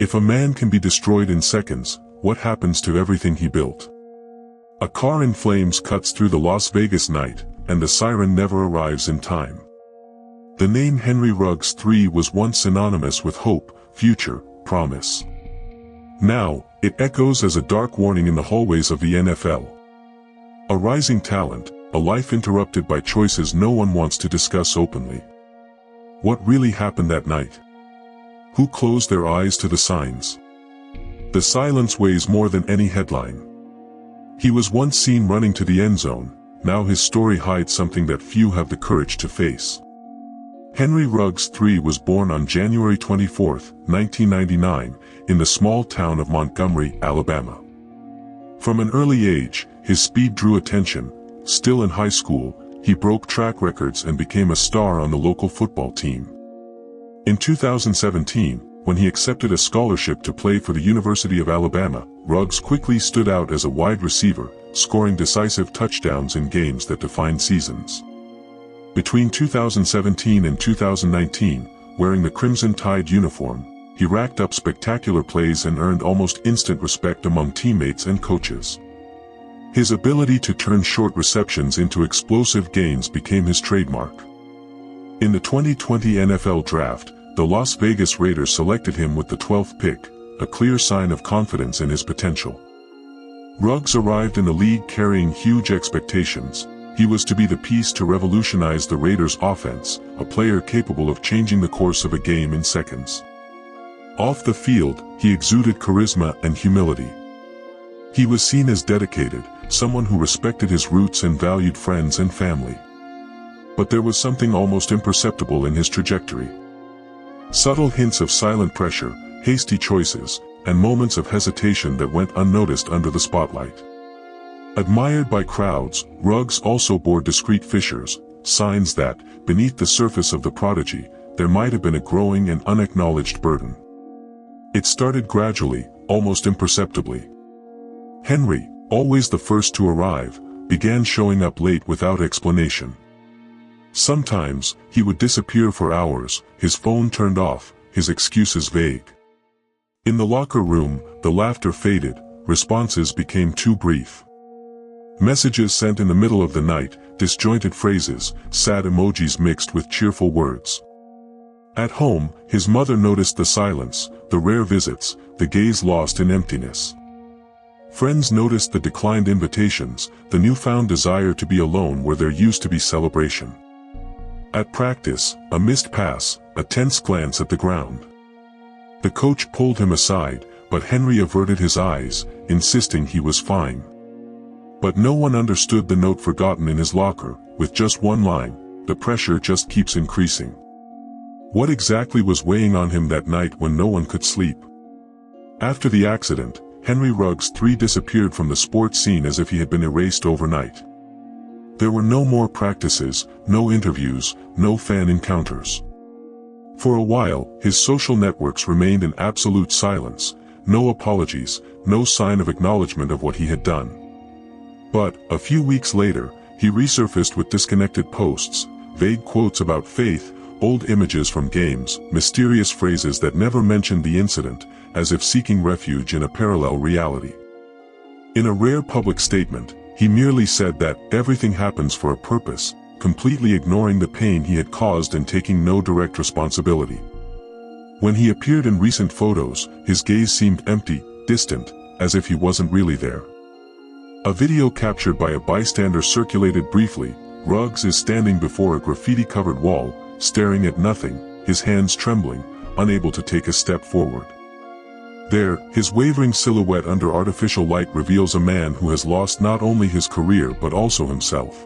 If a man can be destroyed in seconds, what happens to everything he built? A car in flames cuts through the Las Vegas night, and the siren never arrives in time. The name Henry Ruggs III was once synonymous with hope, future, promise. Now, it echoes as a dark warning in the hallways of the NFL. A rising talent, a life interrupted by choices no one wants to discuss openly. What really happened that night? Who closed their eyes to the signs? The silence weighs more than any headline. He was once seen running to the end zone, now his story hides something that few have the courage to face. Henry Ruggs III was born on January 24, 1999, in the small town of Montgomery, Alabama. From an early age, his speed drew attention. Still in high school, he broke track records and became a star on the local football team. In 2017, when he accepted a scholarship to play for the University of Alabama, Ruggs quickly stood out as a wide receiver, scoring decisive touchdowns in games that defined seasons. Between 2017 and 2019, wearing the Crimson Tide uniform, he racked up spectacular plays and earned almost instant respect among teammates and coaches. His ability to turn short receptions into explosive gains became his trademark. In the 2020 NFL Draft, the Las Vegas Raiders selected him with the 12th pick, a clear sign of confidence in his potential. Ruggs arrived in the league carrying huge expectations. He was to be the piece to revolutionize the Raiders' offense, a player capable of changing the course of a game in seconds. Off the field, he exuded charisma and humility. He was seen as dedicated, someone who respected his roots and valued friends and family. But there was something almost imperceptible in his trajectory. Subtle hints of silent pressure, hasty choices, and moments of hesitation that went unnoticed under the spotlight. Admired by crowds, Ruggs also bore discreet fissures, signs that, beneath the surface of the prodigy, there might have been a growing and unacknowledged burden. It started gradually, almost imperceptibly. Henry, always the first to arrive, began showing up late without explanation. Sometimes, he would disappear for hours, his phone turned off, his excuses vague. In the locker room, the laughter faded, responses became too brief. Messages sent in the middle of the night, disjointed phrases, sad emojis mixed with cheerful words. At home, his mother noticed the silence, the rare visits, the gaze lost in emptiness. Friends noticed the declined invitations, the newfound desire to be alone where there used to be celebration. At practice, a missed pass, a tense glance at the ground. The coach pulled him aside, but Henry averted his eyes, insisting he was fine. But no one understood the note forgotten in his locker, with just one line, "The pressure just keeps increasing." What exactly was weighing on him that night when no one could sleep? After the accident, Henry Ruggs III disappeared from the sports scene as if he had been erased overnight. There were no more practices, no interviews, no fan encounters. For a while, his social networks remained in absolute silence, no apologies, no sign of acknowledgement of what he had done. But, a few weeks later, he resurfaced with disconnected posts, vague quotes about faith, old images from games, mysterious phrases that never mentioned the incident, as if seeking refuge in a parallel reality. In a rare public statement, he merely said that everything happens for a purpose, completely ignoring the pain he had caused and taking no direct responsibility. When he appeared in recent photos, his gaze seemed empty, distant, as if he wasn't really there. A video captured by a bystander circulated briefly. Ruggs is standing before a graffiti-covered wall, staring at nothing, his hands trembling, unable to take a step forward. There, his wavering silhouette under artificial light reveals a man who has lost not only his career but also himself.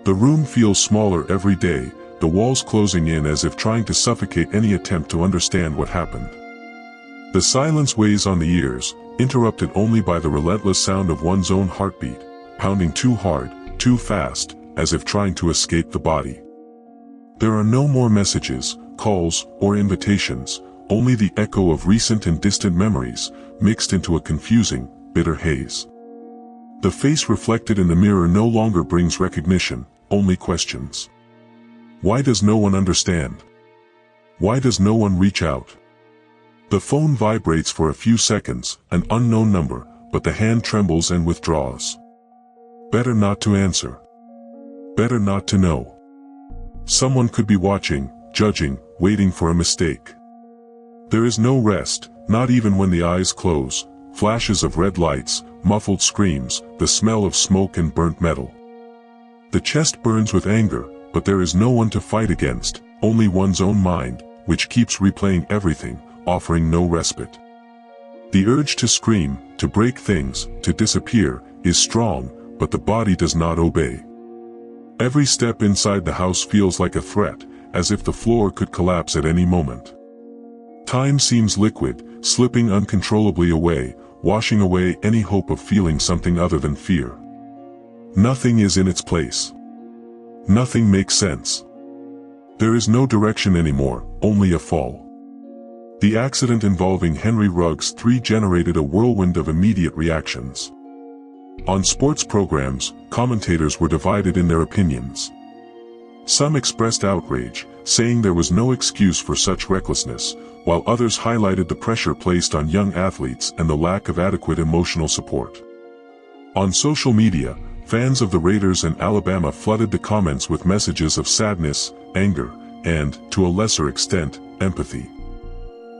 The room feels smaller every day, the walls closing in as if trying to suffocate any attempt to understand what happened. The silence weighs on the ears, interrupted only by the relentless sound of one's own heartbeat, pounding too hard, too fast, as if trying to escape the body. There are no more messages, calls, or invitations, only the echo of recent and distant memories, mixed into a confusing, bitter haze. The face reflected in the mirror no longer brings recognition, only questions. Why does no one understand? Why does no one reach out? The phone vibrates for a few seconds, an unknown number, but the hand trembles and withdraws. Better not to answer. Better not to know. Someone could be watching, judging, waiting for a mistake. There is no rest, not even when the eyes close. Flashes of red lights, muffled screams, the smell of smoke and burnt metal. The chest burns with anger, but there is no one to fight against, only one's own mind, which keeps replaying everything, offering no respite. The urge to scream, to break things, to disappear, is strong, but the body does not obey. Every step inside the house feels like a threat, as if the floor could collapse at any moment. Time seems liquid, slipping uncontrollably away, washing away any hope of feeling something other than fear. Nothing is in its place. Nothing makes sense. There is no direction anymore, only a fall. The accident involving Henry Ruggs III generated a whirlwind of immediate reactions. On sports programs, commentators were divided in their opinions. Some expressed outrage, saying there was no excuse for such recklessness, while others highlighted the pressure placed on young athletes and the lack of adequate emotional support. On social media, fans of the Raiders and Alabama flooded the comments with messages of sadness, anger, and, to a lesser extent, empathy.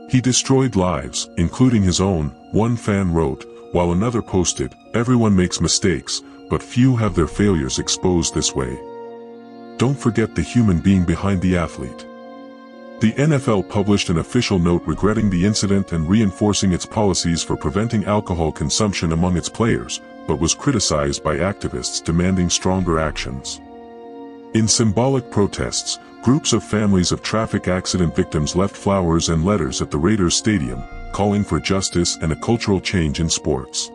He destroyed lives, including his own, one fan wrote, while another posted, "Everyone makes mistakes, but few have their failures exposed this way." Don't forget the human being behind the athlete. The NFL published an official note regretting the incident and reinforcing its policies for preventing alcohol consumption among its players, but was criticized by activists demanding stronger actions. In symbolic protests, groups of families of traffic accident victims left flowers and letters at the Raiders stadium, calling for justice and a cultural change in sports.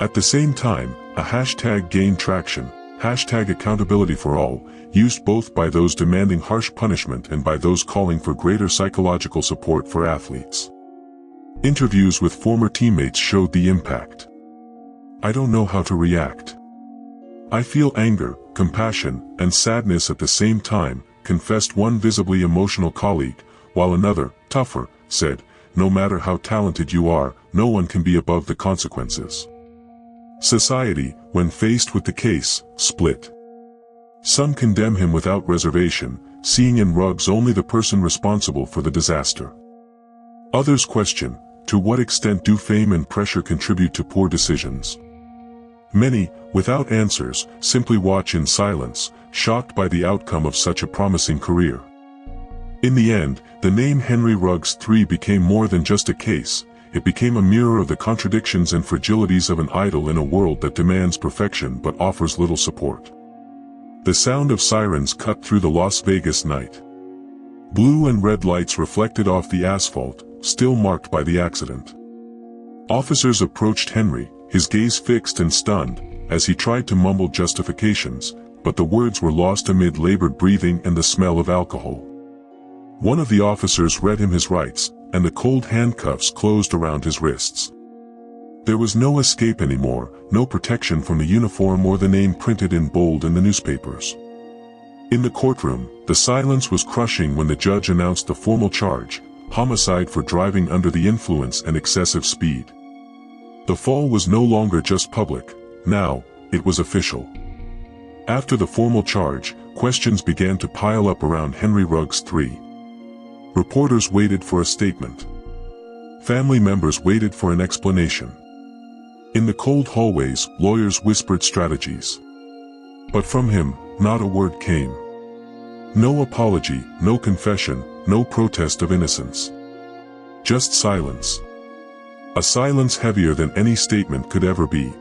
At the same time, a hashtag gained traction, #AccountabilityForAll, used both by those demanding harsh punishment and by those calling for greater psychological support for athletes. Interviews with former teammates showed the impact. "I don't know how to react. I feel anger, compassion, and sadness at the same time," confessed one visibly emotional colleague, while another, tougher, said, "No matter how talented you are, no one can be above the consequences." Society, when faced with the case, split. Some condemn him without reservation, seeing in Ruggs only the person responsible for the disaster. Others question, to what extent do fame and pressure contribute to poor decisions? Many, without answers, simply watch in silence, shocked by the outcome of such a promising career. In the end, the name Henry Ruggs III became more than just a case. It became a mirror of the contradictions and fragilities of an idol in a world that demands perfection but offers little support. The sound of sirens cut through the Las Vegas night. Blue and red lights reflected off the asphalt, still marked by the accident. Officers approached Henry, his gaze fixed and stunned, as he tried to mumble justifications, but the words were lost amid labored breathing and the smell of alcohol. One of the officers read him his rights, and the cold handcuffs closed around his wrists. There was no escape anymore, no protection from the uniform or the name printed in bold in the newspapers. In the courtroom, the silence was crushing when the judge announced the formal charge, homicide for driving under the influence and excessive speed. The fall was no longer just public, now, it was official. After the formal charge, questions began to pile up around Henry Ruggs III. Reporters waited for a statement. Family members waited for an explanation. In the cold hallways, lawyers whispered strategies. But from him, not a word came. No apology, no confession, no protest of innocence. Just silence. A silence heavier than any statement could ever be.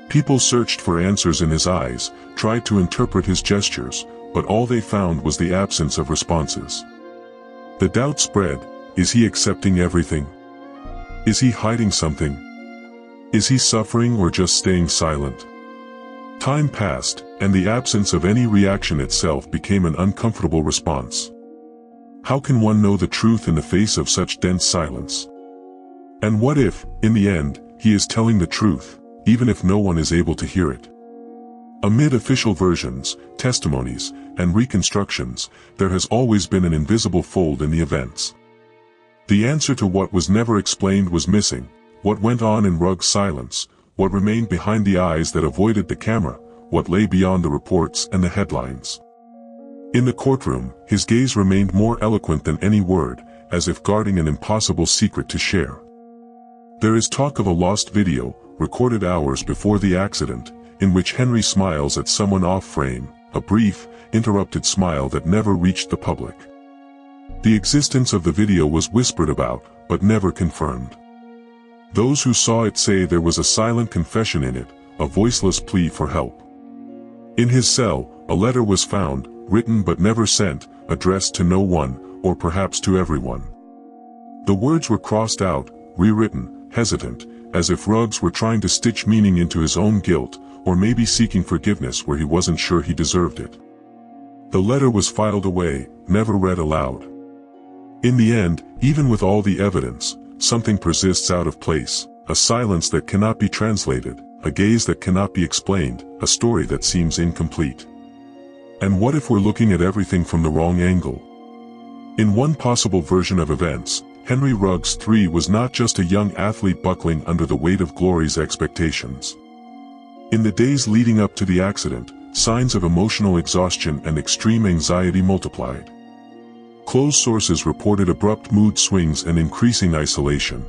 People searched for answers in his eyes, tried to interpret his gestures, but all they found was the absence of responses. The doubt spread, is he accepting everything? Is he hiding something? Is he suffering or just staying silent? Time passed, and the absence of any reaction itself became an uncomfortable response. How can one know the truth in the face of such dense silence? And what if, in the end, he is telling the truth, even if no one is able to hear it? Amid official versions, testimonies, and reconstructions, there has always been an invisible fold in the events. The answer to what was never explained was missing, what went on in Rugg's silence, what remained behind the eyes that avoided the camera, what lay beyond the reports and the headlines. In the courtroom, his gaze remained more eloquent than any word, as if guarding an impossible secret to share. There is talk of a lost video, recorded hours before the accident, in which Henry smiles at someone off-frame, a brief, interrupted smile that never reached the public. The existence of the video was whispered about, but never confirmed. Those who saw it say there was a silent confession in it, a voiceless plea for help. In his cell, a letter was found, written but never sent, addressed to no one, or perhaps to everyone. The words were crossed out, rewritten, hesitant, as if Ruggs were trying to stitch meaning into his own guilt, or maybe seeking forgiveness where he wasn't sure he deserved it. The letter was filed away, never read aloud. In the end, even with all the evidence, something persists out of place, a silence that cannot be translated, a gaze that cannot be explained, a story that seems incomplete. And what if we're looking at everything from the wrong angle? In one possible version of events, Henry Ruggs III was not just a young athlete buckling under the weight of glory's expectations. In the days leading up to the accident, signs of emotional exhaustion and extreme anxiety multiplied. Close sources reported abrupt mood swings and increasing isolation.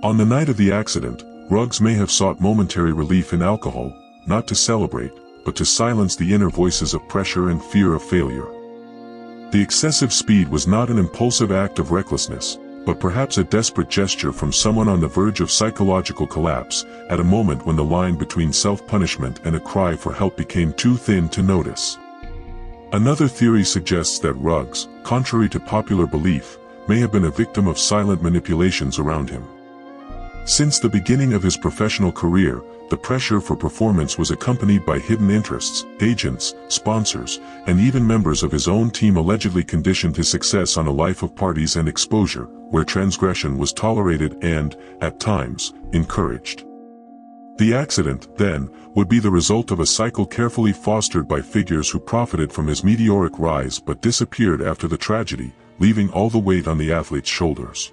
On the night of the accident, Ruggs may have sought momentary relief in alcohol, not to celebrate, but to silence the inner voices of pressure and fear of failure. The excessive speed was not an impulsive act of recklessness, but perhaps a desperate gesture from someone on the verge of psychological collapse, at a moment when the line between self-punishment and a cry for help became too thin to notice. Another theory suggests that Ruggs, contrary to popular belief, may have been a victim of silent manipulations around him. Since the beginning of his professional career, the pressure for performance was accompanied by hidden interests, agents, sponsors, and even members of his own team allegedly conditioned his success on a life of parties and exposure, where transgression was tolerated and, at times, encouraged. The accident, then, would be the result of a cycle carefully fostered by figures who profited from his meteoric rise but disappeared after the tragedy, leaving all the weight on the athlete's shoulders.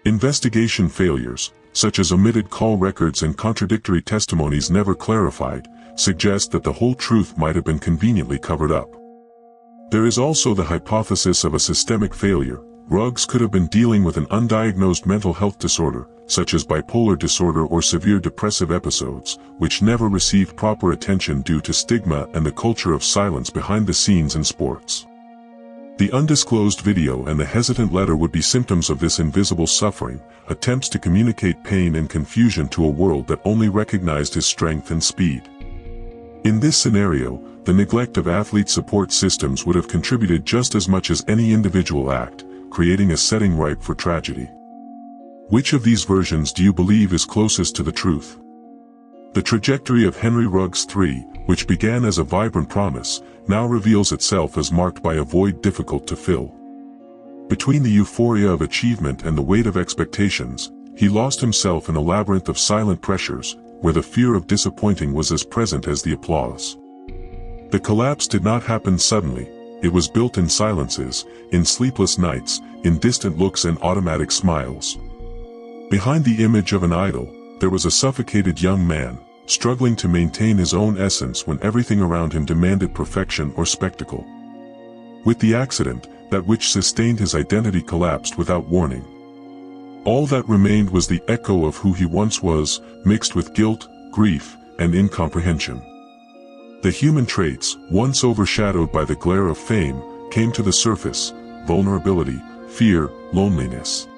Investigation failures, such as omitted call records and contradictory testimonies never clarified, suggest that the whole truth might have been conveniently covered up. There is also the hypothesis of a systemic failure. Ruggs could have been dealing with an undiagnosed mental health disorder, such as bipolar disorder or severe depressive episodes, which never received proper attention due to stigma and the culture of silence behind the scenes in sports. The undisclosed video and the hesitant letter would be symptoms of this invisible suffering, attempts to communicate pain and confusion to a world that only recognized his strength and speed. In this scenario, the neglect of athlete support systems would have contributed just as much as any individual act, creating a setting ripe for tragedy. Which of these versions do you believe is closest to the truth? The trajectory of Henry Ruggs III, which began as a vibrant promise, now reveals itself as marked by a void difficult to fill. Between the euphoria of achievement and the weight of expectations, he lost himself in a labyrinth of silent pressures, where the fear of disappointing was as present as the applause. The collapse did not happen suddenly. It was built in silences, in sleepless nights, in distant looks and automatic smiles. Behind the image of an idol, there was a suffocated young man, struggling to maintain his own essence when everything around him demanded perfection or spectacle. With the accident, that which sustained his identity collapsed without warning. All that remained was the echo of who he once was, mixed with guilt, grief, and incomprehension. The human traits, once overshadowed by the glare of fame, came to the surface: vulnerability, fear, loneliness.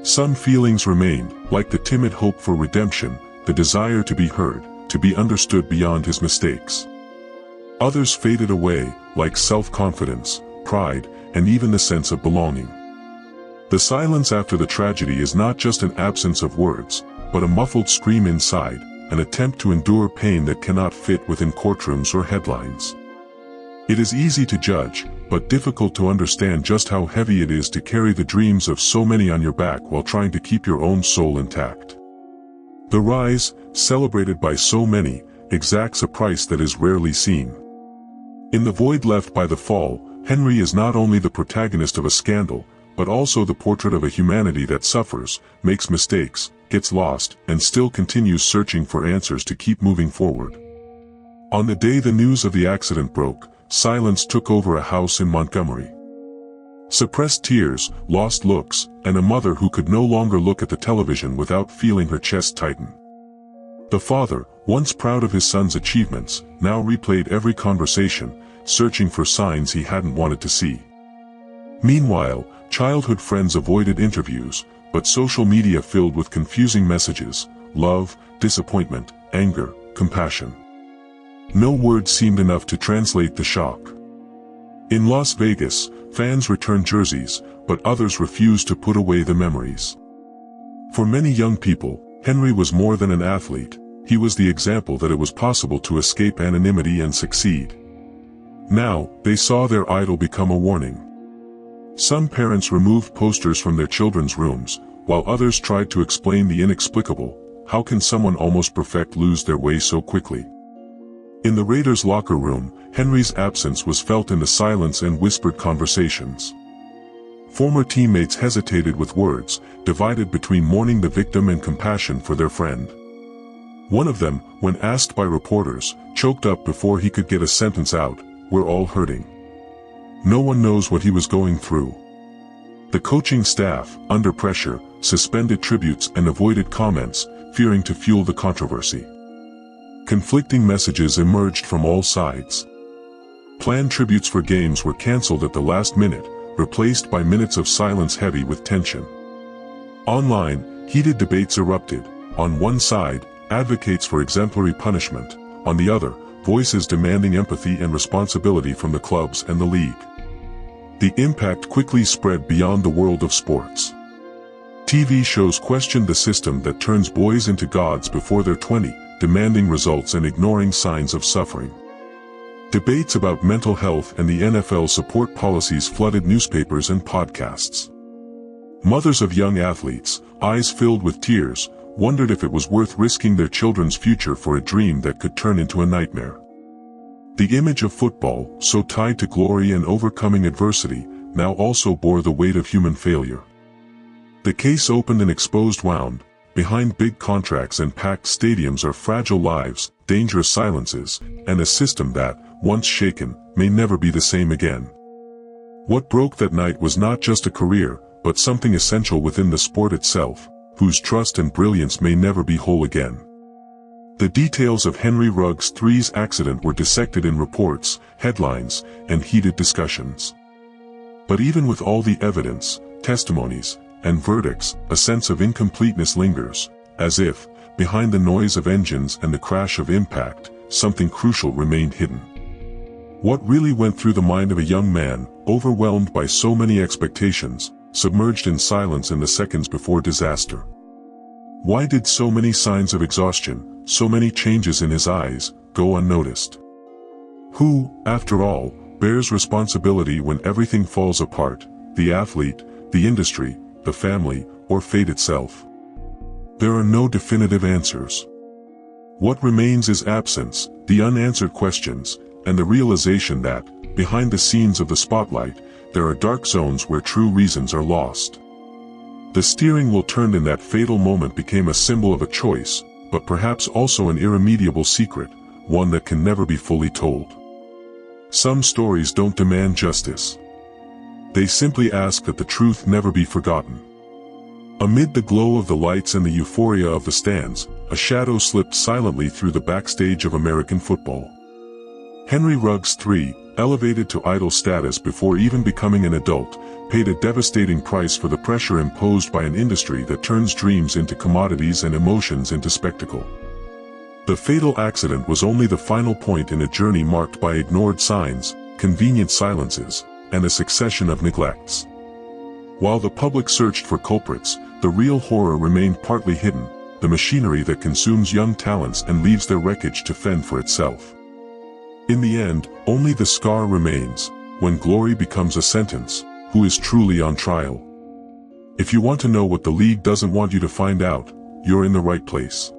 Some feelings remained, like the timid hope for redemption, the desire to be heard, to be understood beyond his mistakes. Others faded away, like self-confidence, pride, and even the sense of belonging. The silence after the tragedy is not just an absence of words, but a muffled scream inside, an attempt to endure pain that cannot fit within courtrooms or headlines. It is easy to judge, but difficult to understand just how heavy it is to carry the dreams of so many on your back while trying to keep your own soul intact. The rise, celebrated by so many, exacts a price that is rarely seen. In the void left by the fall, Henry is not only the protagonist of a scandal, but also the portrait of a humanity that suffers, makes mistakes, gets lost, and still continues searching for answers to keep moving forward. On the day the news of the accident broke, silence took over a house in Montgomery. Suppressed tears, lost looks, and a mother who could no longer look at the television without feeling her chest tighten. The father, once proud of his son's achievements, now replayed every conversation, searching for signs he hadn't wanted to see. Meanwhile, childhood friends avoided interviews, but social media filled with confusing messages: love, disappointment, anger, compassion. No words seemed enough to translate the shock. In Las Vegas, fans returned jerseys, but others refused to put away the memories. For many young people, Henry was more than an athlete. He was the example that it was possible to escape anonymity and succeed. Now, they saw their idol become a warning. Some parents removed posters from their children's rooms, while others tried to explain the inexplicable. How can someone almost perfect lose their way so quickly? In the Raiders' locker room, Henry's absence was felt in the silence and whispered conversations. Former teammates hesitated with words, divided between mourning the victim and compassion for their friend. One of them, when asked by reporters, choked up before he could get a sentence out: "We're all hurting." No one knows what he was going through. The coaching staff, under pressure, suspended tributes and avoided comments, fearing to fuel the controversy. Conflicting messages emerged from all sides. Planned tributes for games were cancelled at the last minute, replaced by minutes of silence heavy with tension. Online, heated debates erupted. On one side, advocates for exemplary punishment; on the other, voices demanding empathy and responsibility from the clubs and the league. The impact quickly spread beyond the world of sports. TV shows questioned the system that turns boys into gods before they're 20, demanding results and ignoring signs of suffering. Debates about mental health and the NFL support policies flooded newspapers and podcasts. Mothers of young athletes, eyes filled with tears, wondered if it was worth risking their children's future for a dream that could turn into a nightmare. The image of football, so tied to glory and overcoming adversity, now also bore the weight of human failure. The case opened and exposed wound. Behind big contracts and packed stadiums are fragile lives, dangerous silences, and a system that, once shaken, may never be the same again. What broke that night was not just a career, but something essential within the sport itself, whose trust and brilliance may never be whole again. The details of Henry Ruggs III's accident were dissected in reports, headlines, and heated discussions. But even with all the evidence, testimonies, and verdicts, a sense of incompleteness lingers, as if, behind the noise of engines and the crash of impact, something crucial remained hidden. What really went through the mind of a young man, overwhelmed by so many expectations, submerged in silence in the seconds before disaster? Why did so many signs of exhaustion, so many changes in his eyes, go unnoticed? Who, after all, bears responsibility when everything falls apart: the athlete, the industry, the family, or fate itself? There are no definitive answers. What remains is absence, the unanswered questions, and the realization that, behind the scenes of the spotlight, there are dark zones where true reasons are lost. The steering wheel turned in that fatal moment became a symbol of a choice, but perhaps also an irremediable secret, one that can never be fully told. Some stories don't demand justice. They simply ask that the truth never be forgotten. Amid the glow of the lights and the euphoria of the stands, a shadow slipped silently through the backstage of American football. Henry Ruggs III, elevated to idol status before even becoming an adult, paid a devastating price for the pressure imposed by an industry that turns dreams into commodities and emotions into spectacle. The fatal accident was only the final point in a journey marked by ignored signs, convenient silences, and a succession of neglects. While the public searched for culprits, the real horror remained partly hidden: the machinery that consumes young talents and leaves their wreckage to fend for itself. In the end, only the scar remains. When glory becomes a sentence, who is truly on trial? If you want to know what the league doesn't want you to find out, you're in the right place.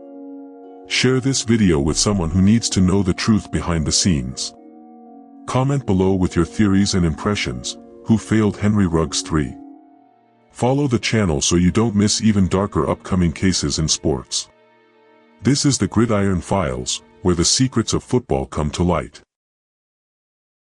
Share this video with someone who needs to know the truth behind the scenes. Comment below with your theories and impressions. Who failed Henry Ruggs III? Follow the channel so you don't miss even darker upcoming cases in sports. This is the Gridiron Files, where the secrets of football come to light.